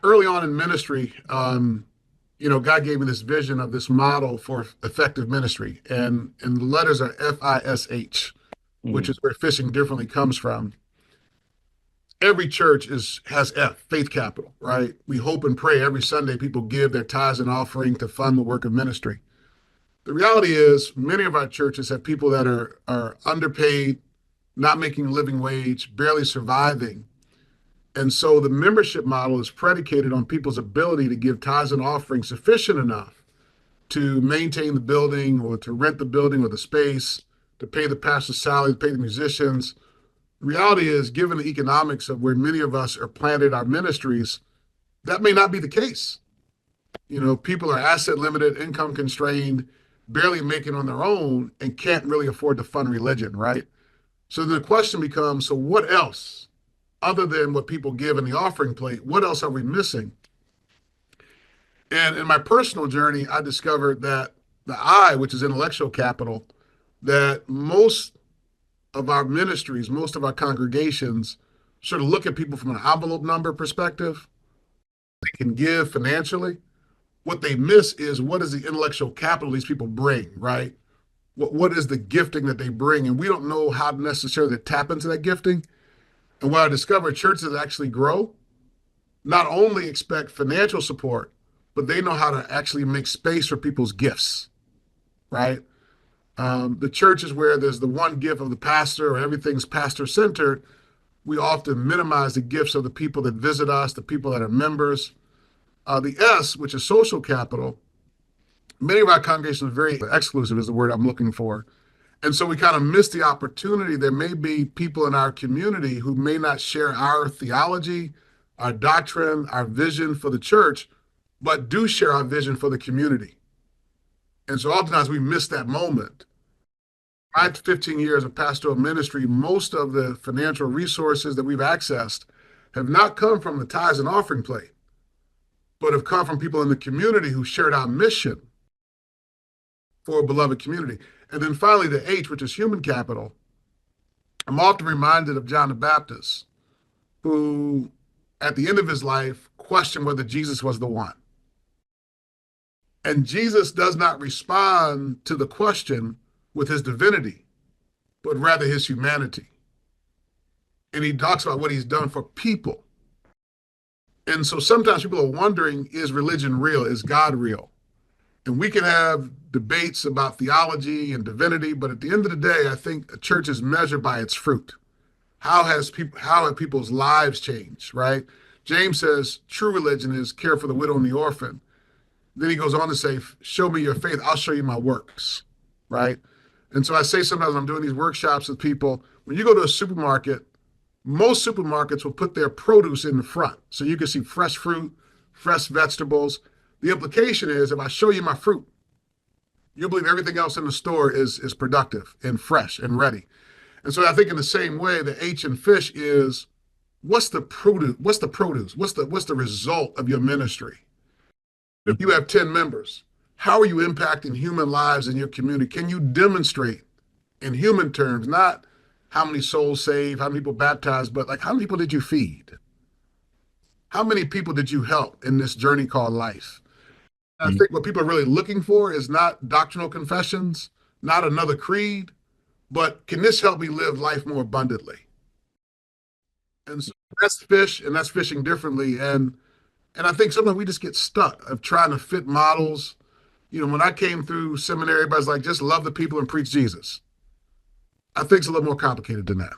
Early on in ministry, God gave me this vision of this model for effective ministry, and the letters are F.I.S.H, which Mm, is where fishing differently comes from. Every church has F, faith capital, right? We hope and pray every Sunday people give their tithes and offering to fund the work of ministry. The reality is, many of our churches have people that are underpaid, not making a living wage, barely surviving. And so the membership model is predicated on people's ability to give tithes and offerings sufficient enough to maintain the building or to rent the building or the space, to pay the pastor's salary, to pay the musicians. The reality is, given the economics of where many of us are planted our ministries, that may not be the case. People are asset limited, income constrained, barely making on their own, and can't really afford to fund religion, right? So the question becomes, so what else, other than what people give in the offering plate, what else are we missing? And in my personal journey, I discovered that the I, which is intellectual capital, that most of our ministries, most of our congregations sort of look at people from an envelope number perspective. They can give financially. What they miss is, what is the intellectual capital these people bring, right? What is the gifting that they bring? And we don't know how to necessarily tap into that gifting. And what I discovered, churches that actually grow not only expect financial support, but they know how to actually make space for people's gifts, right? The churches where there's the one gift of the pastor or everything's pastor centered, we often minimize the gifts of the people that visit us, the people that are members. The S, which is social capital, many of our congregations are very exclusive, is the word I'm looking for. And so we kind of miss the opportunity. There may be people in our community who may not share our theology, our doctrine, our vision for the church, but do share our vision for the community. And so oftentimes we miss that moment. My 15 years of pastoral ministry, most of the financial resources that we've accessed have not come from the tithes and offering plate, but have come from people in the community who shared our mission for a beloved community. And then finally, the H, which is human capital. I'm often reminded of John the Baptist, who at the end of his life questioned whether Jesus was the one. And Jesus does not respond to the question with his divinity, but rather his humanity. And he talks about what he's done for people. And so sometimes people are wondering, is religion real? Is God real? And we can have debates about theology and divinity, but at the end of the day, I think a church is measured by its fruit. How have people's lives changed, right? James says true religion is care for the widow and the orphan. Then he goes on to say, show me your faith, I'll show you my works, right? And so I say sometimes when I'm doing these workshops with people, when you go to a supermarket, most supermarkets will put their produce in the front. So you can see fresh fruit, fresh vegetables. The implication is, if I show you my fruit, you'll believe everything else in the store is productive and fresh and ready. And so I think in the same way, the H in fish is, what's the produce? What's the produce? What's the result of your ministry? If you have 10 members, how are you impacting human lives in your community? Can you demonstrate in human terms, not how many souls saved, how many people baptized, but like, how many people did you feed? How many people did you help in this journey called life? I mm. think what people are really looking for is not doctrinal confessions, not another creed, but can this help me live life more abundantly? And so that's fish, and that's fishing differently. And I think sometimes we just get stuck of trying to fit models. When I came through seminary, everybody's like, just love the people and preach Jesus. I think it's a little more complicated than that.